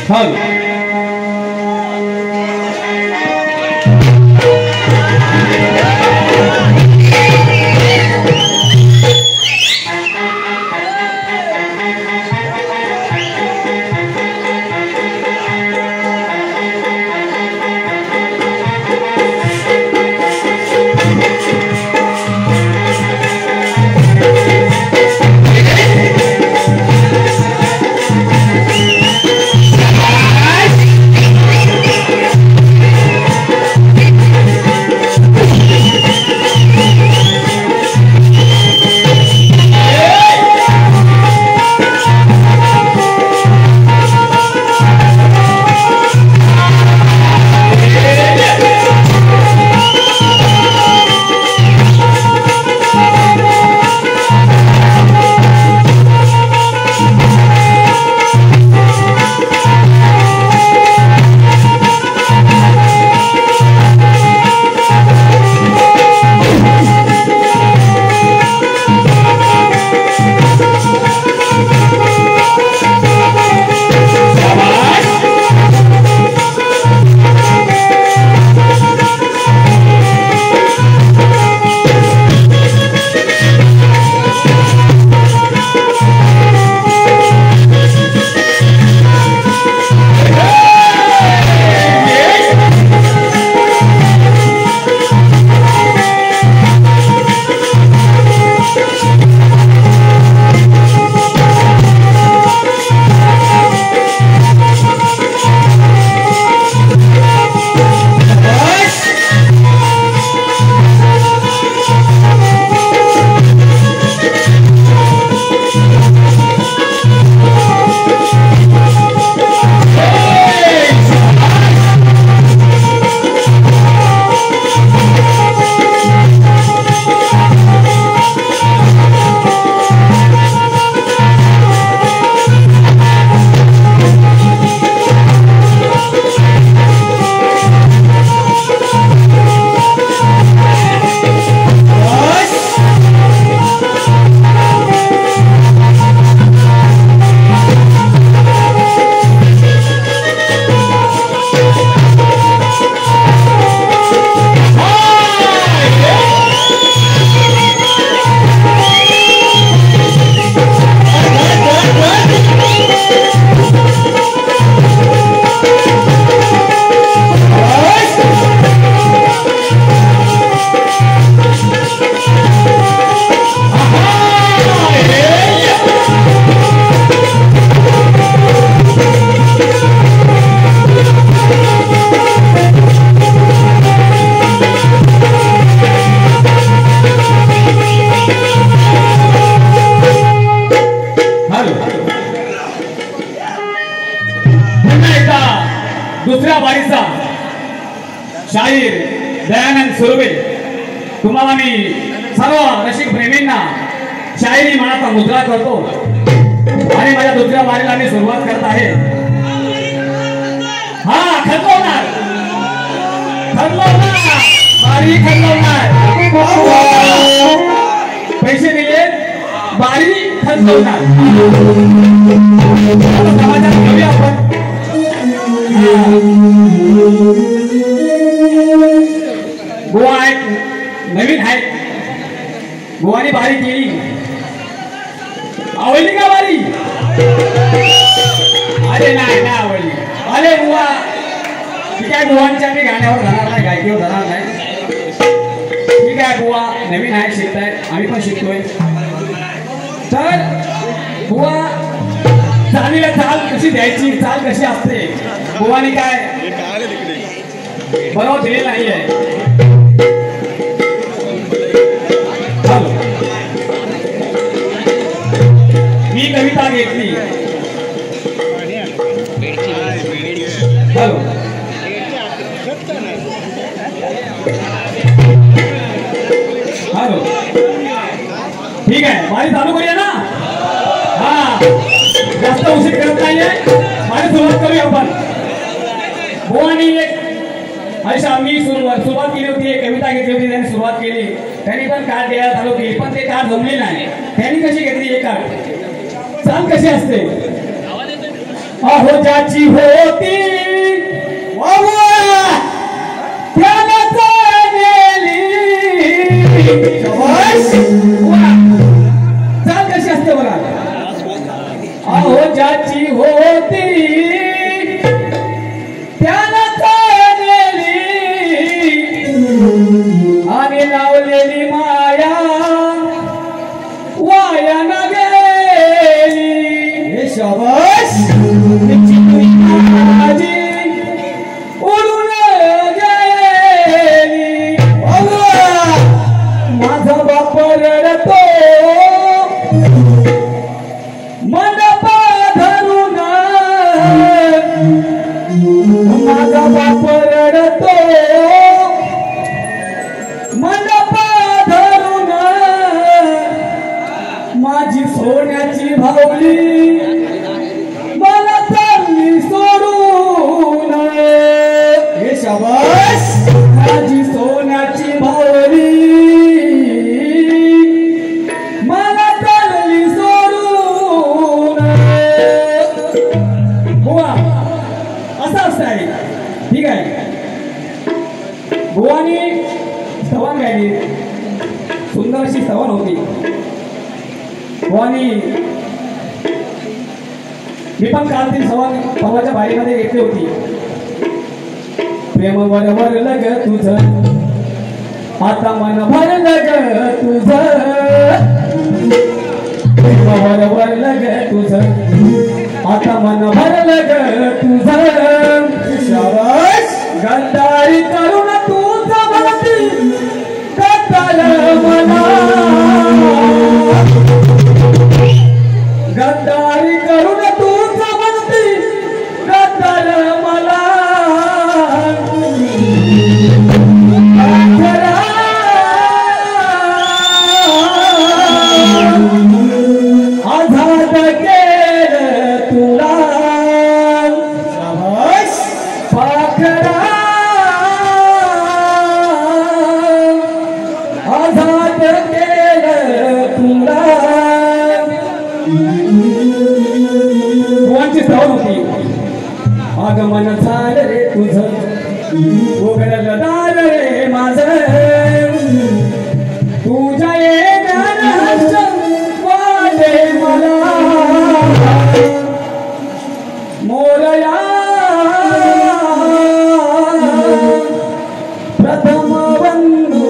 हल दुसऱ्या बारीचा शाहीर दयानंद सुर्वे तुम्हाला मी सर्व रसिक प्रेमींना शायरी मनाचा मुद्रा करतो आणि माझ्या दुसऱ्या बारीला मी सुरुवात करत आहे। हा खतरनाक बारी खतरनाक पैसे दिले बारी खतरनाक आपण गोवा नवीन आहे गोवानी बारी केली आवडली का बारी? अरे नाही नाही आवडली। अरे बुवा ठीक आहे बुवांच्या मी गाण्यावर जाणार नाही गायकीवर जाणार नाही ठीक आहे बुवा नवीन आहे शिकताय आम्ही पण शिकतोय तर बुवा चालीला चाल कशी द्यायची चाल कशी असते बुवानी काय बरोबर दिलेलं नाही आहे। मी कविता घेतली हॅलो हॅलो ठीक आहे बारी चालू करूया ना। हा जास्त उशीर करत नाहीये बारी सुरुवात करूया आपण। बुवानी एक अशा मी सुरुवात केली होती एक कविता घेतली होती त्यांनी सुरुवात केली त्यांनी पण कार्ड द्यायला चालू केली पण ते कार्ड जमले नाही त्यांनी कशी घेतली एक कार्ड चाल कशी असते अहो ज्याची होती त्याला चालेली चाल कशी असते बघा अहो ज्याची होती त्याला चालेली आणि लावलेली माया वाया न गेली हे शाबास माझी उडून गेली माझा बाप रडतो मंडप धरून माझा बाप रडतो मंडप धरून माझी सोन्याची भावली मला चालली सोडून हे शाबास माझी सोन्याची भावली मला चालली सोडून बुवा असं असतंय ठीक आहे बुवानी स्तवन गायली सुंदर अशी स्तवन होती बुवानी मी पण काल ती सवाल परवाच्या बारीमध्ये घेतली होती प्रेम वरवरलं ग तुझं आता मन भरलं ग तुझं प्रेम वरवरलं ग तुझं आता मन भरलं ग तुझं शाबास गद्दारी करून तुझं म्हणती गद्दार मला गद्दारी करून तुझं म्हणती गद्दार मला आझाद केलं तुला पाखरा आझाद केलं तुला बुवांची स्तवन होती आगमन झालं रे तुझं उघडलं दार रे माझं तुझ्या येण्यानं वाटे मला मोरया प्रथम बंधू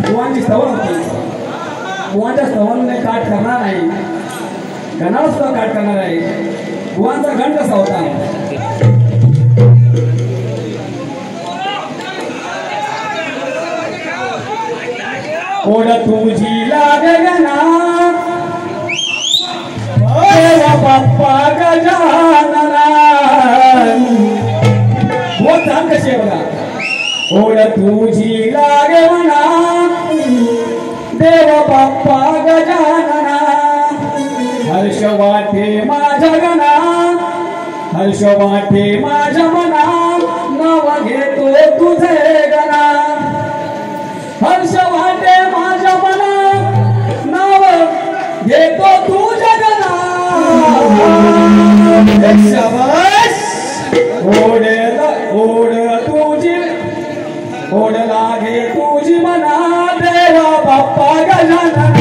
बुवांची स्तवन होती बुवांच्या स्तवनने काट करणार नाही गणावर सुद्धा काट करणार आहे बुवांचा गण कसा होता ओढ तुझी लागना देवा बाप्पा गजानना वो छान कशी आहे बघा ओढ तुझी लागे म्हणा देवा बाप्पा गजानना हर्ष वाटे माझ्या गणा हर्ष वाटे माझ्या मना नाव घेतो तुझे गणा हर्ष वाटे माझ्या मना नाव घेतो तुझे गणा ओढ ओढ तुझी ओढ लागे तुझी मना देवा बाप्पा गजानना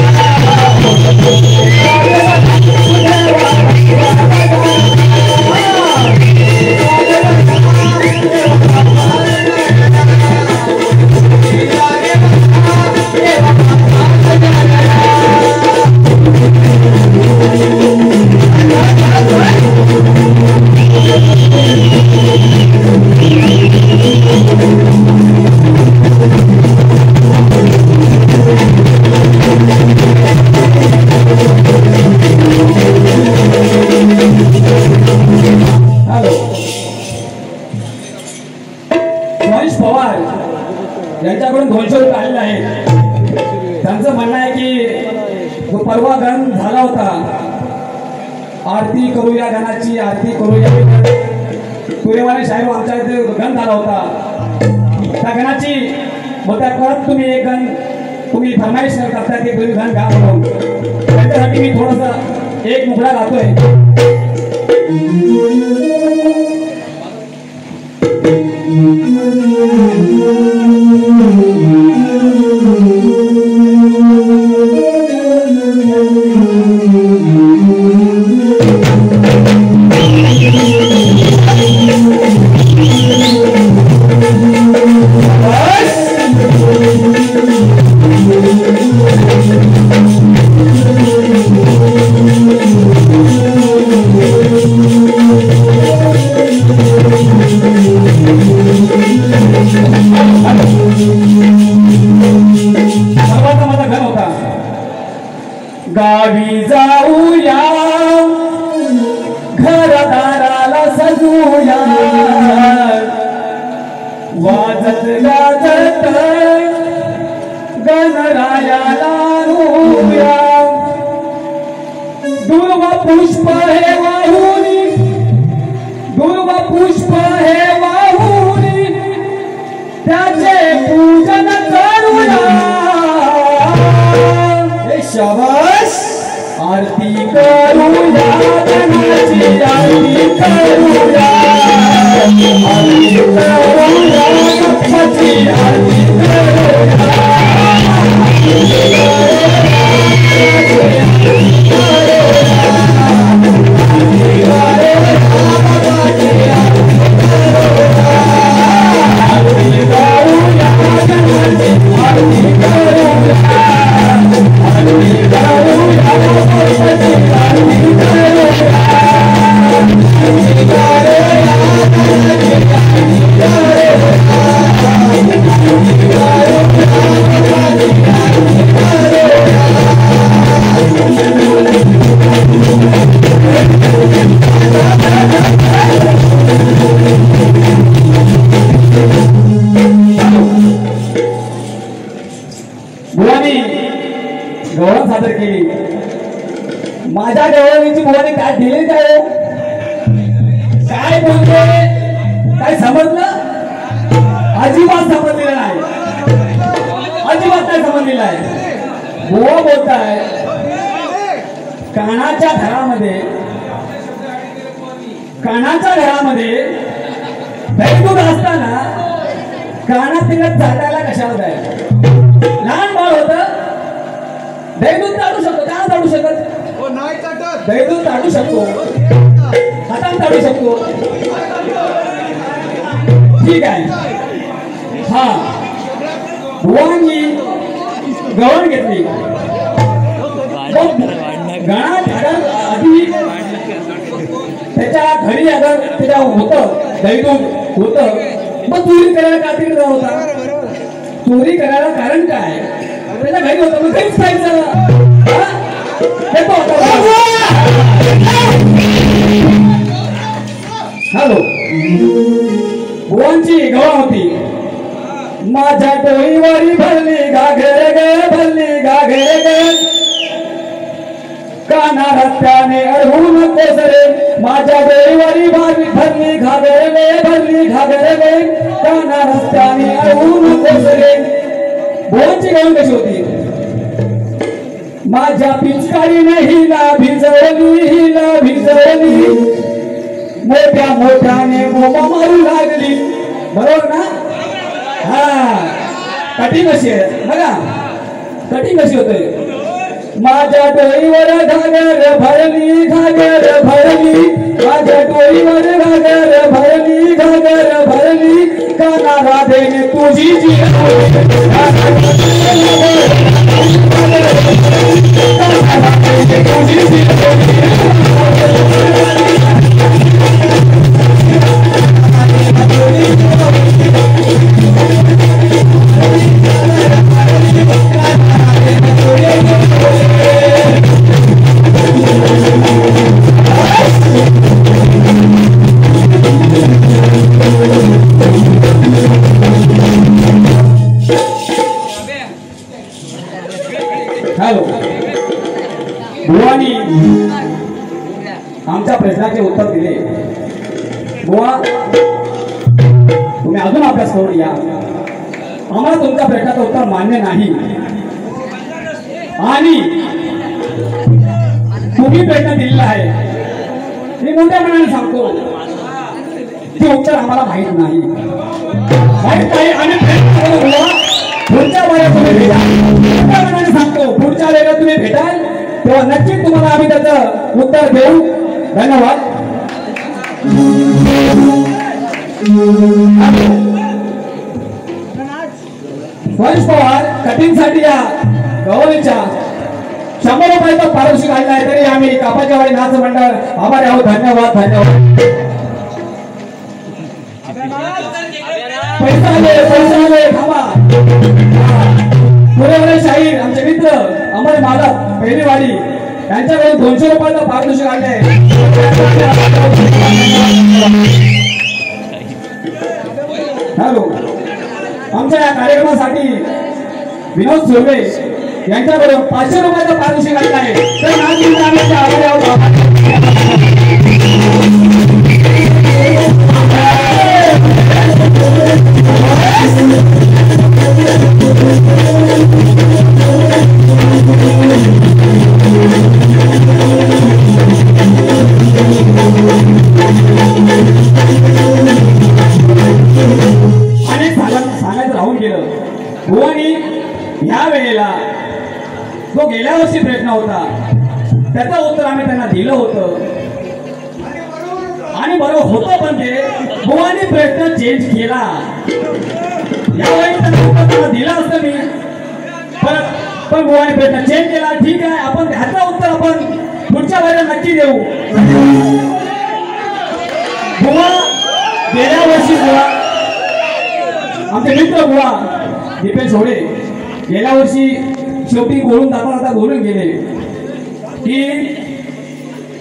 यांच्याकडून 200 रुपये आलेले आहेत त्यांचं म्हणणं आहे की जो परवा गण झाला होता आरती करूया गणाची आरती करूया सूर्यवाने शाहीर आमच्या इथे गण झाला होता त्या गणाची मग त्या परत तुम्ही एक गण तुम्ही फरमाईश करता ते तुम्ही गण गा म्हणून त्याच्यासाठी मी थोडंसं एक मुखडा गातोय. गावी जाऊया घरदाराला सजूया वाजत गाजत गणरायाला रूया दुर्वा पुष्प हे वाहुनी दुर्वा पुष्प हे वाहुनी त्याचे पूजन करूया. शाबाश आरती करूया गणाची आरती करूया आरती करूया गणपती आरती करूया गौरव सादर केली. माझ्या गौरवीची बुवाने काय दिले काय काय बोलते काय समजलं अजिबात समजलेलं नाही अजिबात नाही समजलेलं आहे. बुवा बोलताय कानाच्या घरामध्ये बैठून असताना कानात तिला चाटायला कशाला जाय. लहान बाळ होतं दैदूत काढू शकतो का काढू शकत हो नाही काढत दैदूत काढू शकतो हातात काढू शकतो ठीक आहे. हा बुवांनी गवण घेतली गणा झाडा आधी त्याच्या घरी अगर त्याच्या होतं दैदूत होतं मग चोरी करायला का तिकडे होता. चोरी करायला कारण काय त्याच्या घरी होतं मग काहीच पाहिजे हॅलो बुवांची गवा होती. माझ्या डोईवारी भरली घागर ग भरली घागर ग काना रस्त्याने अडवू नकोस रे. माझ्या डोईवारी भरली घागर ग भरली घागर ग काना रस्त्याने अडवू नकोस रे. बुवांची गवण कशी होती. माझ्या पिचकारीने हिला भिजवली मोठ्या मोठ्याने बोंबा मारू लागली. बरोबर ना. हा कटिंग कशी आहे बघा कटिंग कशी होते. माझ्या डोईवर घागर भरली माझ्या डोईवर घागर भरली काना राधेने तुझी जी हॅलो बुवानी आमच्या प्रश्नाचे उत्तर दिले. बुवा तुम्ही अजून अभ्यास करून या. आम्हाला तुमच्या प्रश्नाचं उत्तर मान्य नाही आणि तुम्ही प्रयत्न दिलेला आहे मी मोठ्या मनाने सांगतो ते उत्तर आम्हाला माहित नाही आणि पुढच्या वेळेला तुम्ही भेटाल मोठ्या मनाने सांगतो पुढच्या वेळेला तुम्ही भेटाल तेव्हा नक्कीच तुम्हाला आम्ही त्याचं उत्तर देऊ धन्यवाद वंश पवार कटिंगसाठी या गवळीच्या 100 रुपयाचा पारितोषिक आणला आहे तरी आम्ही कापाच्या वाडी नाच मंडळ आभारी आहोत धन्यवाद धन्यवाद पैसा आले थांबा पुरेवरे शाहीर आमचे मित्र अमर मालक पहिलीवाडी यांच्याकडून 200 रुपयाचा पारितोषिक आणले हॅलो आमच्या या कार्यक्रमासाठी विनोद सुर्वे यांच्याकडून 500 रुपयाचा पारितोषिक आणला आहे तर आम्ही आभारी आहोत सांगायचं राहून गेलं भुवानी ह्या वेळेला जो गेल्या वर्षी प्रश्न होता त्याचं उत्तर आम्ही त्यांना दिलं होतं आणि बरोबर होतं पण ते भुवानी प्रश्न चेंज केला यावेळी त्यांना दिलं असतं मी पण भुवानी प्रश्न चेंज केला ठीक आहे आपण ह्याचं उत्तर आपण पुढच्या वेळेला नक्की देऊ भुवा गेल्या वर्षी भुवा आमचे मित्र बुवा दीपेश होडे गेल्या वर्षी शेवटी बोलून जाता बोलून गेले की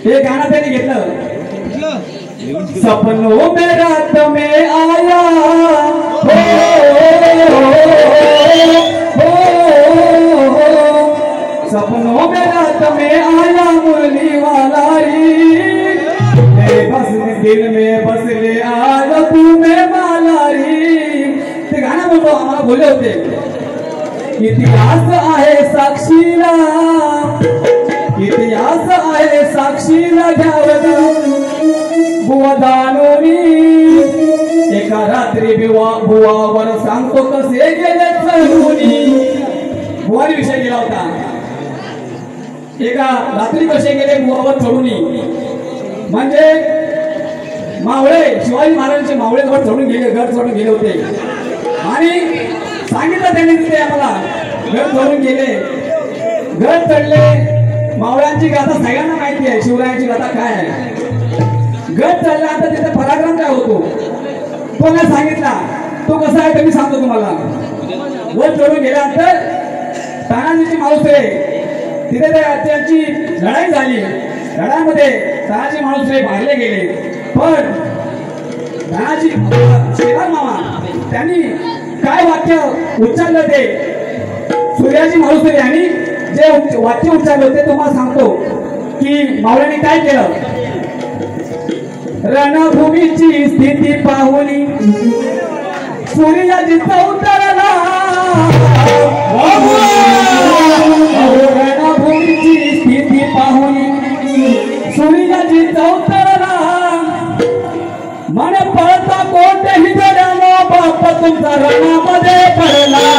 हे गाणं त्यांनी घेतलं सपनों में रात में आया सपनों में रात में आया मुरली वाला रे बस दिल में बस ले आज तू में मालारी ते गाणं बोलतो आम्हाला बोलले होते इतिहास आहे साक्षीला इतिहास आहे साक्षीला घ्यावं बुवा दानोनी एका रात्री बुवावर सांगतो कसे गेले चढूनी बुवानी विषय गेला होता एका रात्री कसे गेले बुवावर चढूनी म्हणजे मावळे शिवाजी महाराजांचे मावळे गड चढून गेले गड चढून गेले होते आणि सांगितलं त्यांनी तिथे आम्हाला गड चढून गेले गड चढले मावळ्यांची गाथा सगळ्यांना माहिती आहे शिवरायांची गाथा काय आहे गड चढल्यानंतर तिथे पराक्रम काय होतो तो नाही सांगितला तो कसा आहे ते मी सांगतो तुम्हाला गड चढून गेल्यानंतर तानाजीची मावळे तिथे त्यांची लढाई झाली लढाईमध्ये तानाजी मावळे मारले गेले पण तानाजी शेलार मामा त्यांनी काय वाक्य उच्चारलं ते सूर्याजी मालुसरे यांनी जे वाक्य उच्चारलं ते तुम्हाला सांगतो की मावळ्यांनी काय केलं रणभूमीची स्थिती पाहुनी सूर्याजी उतरला रणभूमीची स्थिती पाहुनी सूर्याजी उतरला मन पळता कोणतेही जडानो बाप तुमचा रणामध्ये पडला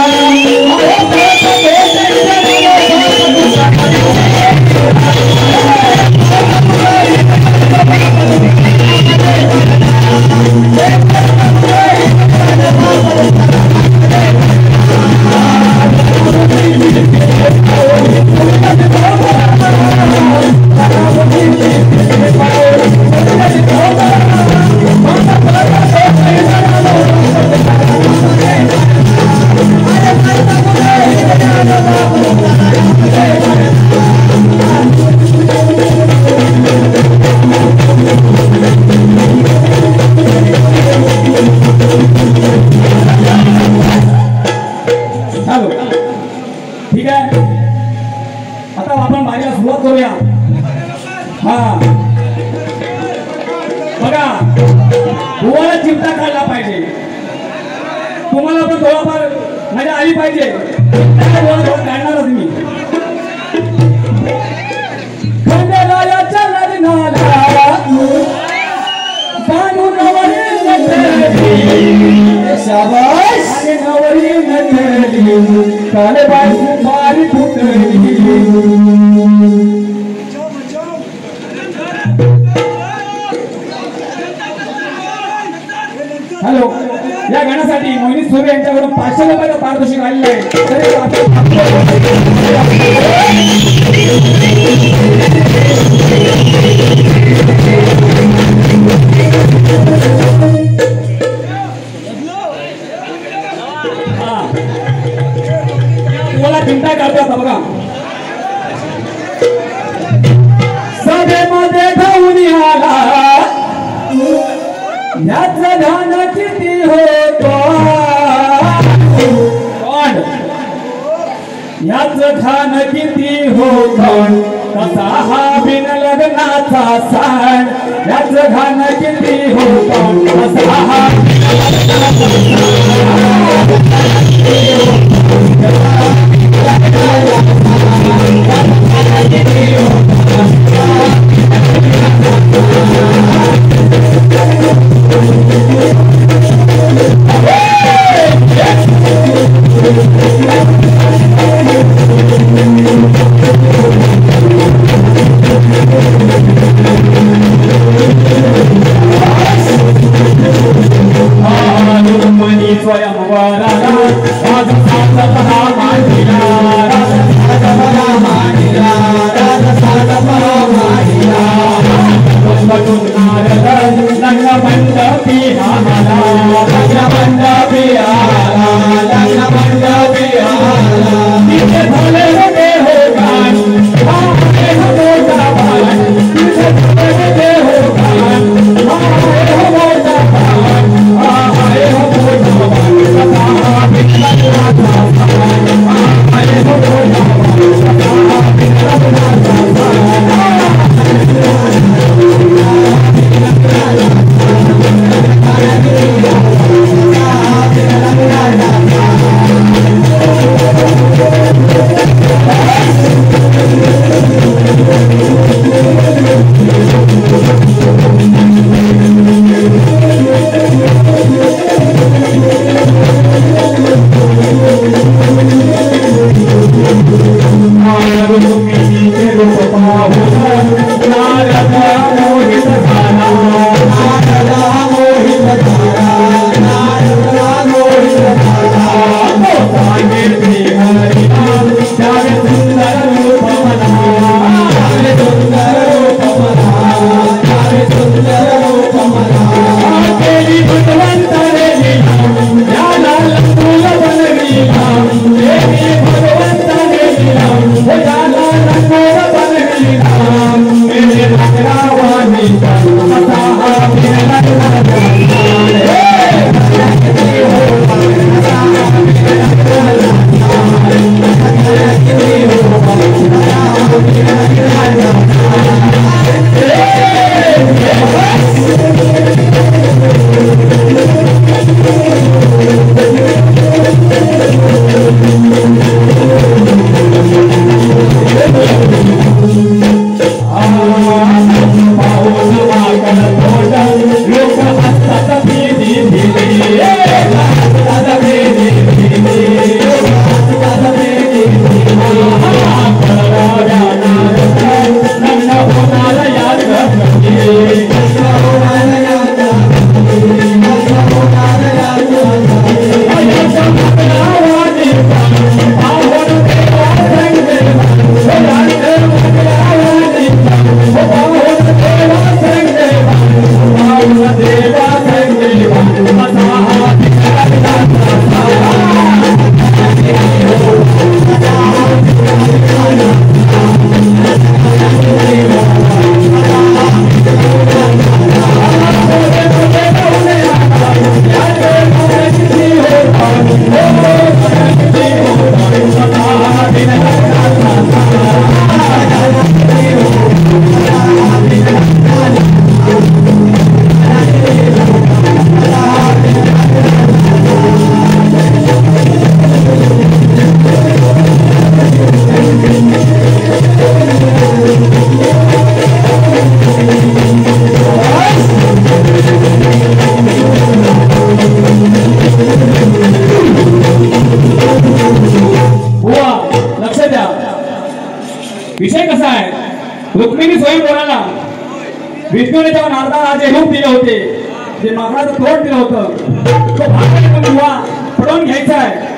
ठीक आहे आता आपण बारीला सुरुवात करूया हा बघा बुवाला चिमटा काढला पाहिजे तुम्हाला पण थोडाफार मजा आली पाहिजे काढणारच मी खंडेला शाबाश आणि नवरी नटली काले बाई कुमारी फुटली हॅलो या गाण्यासाठी मोहिनी सुरे यांच्याकडून 500 रुपयाचं पारितोषिक आलेलं आहे मला चिंता करतो बघा सभेमध्ये धावून आला याच ध्यान किती होतो याच खान किती होतो कसा हा बिन लग्नाचा सण याच खान किती होतो कसा हा विष्णूने जेव्हा नारदाला जे रूप दिले होते, जे माकडाचं तोंड दिलं होतं, तो भागात पण पडवून घ्यायचा आहे.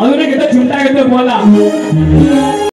अजून एक चिमटा घेतो बोला.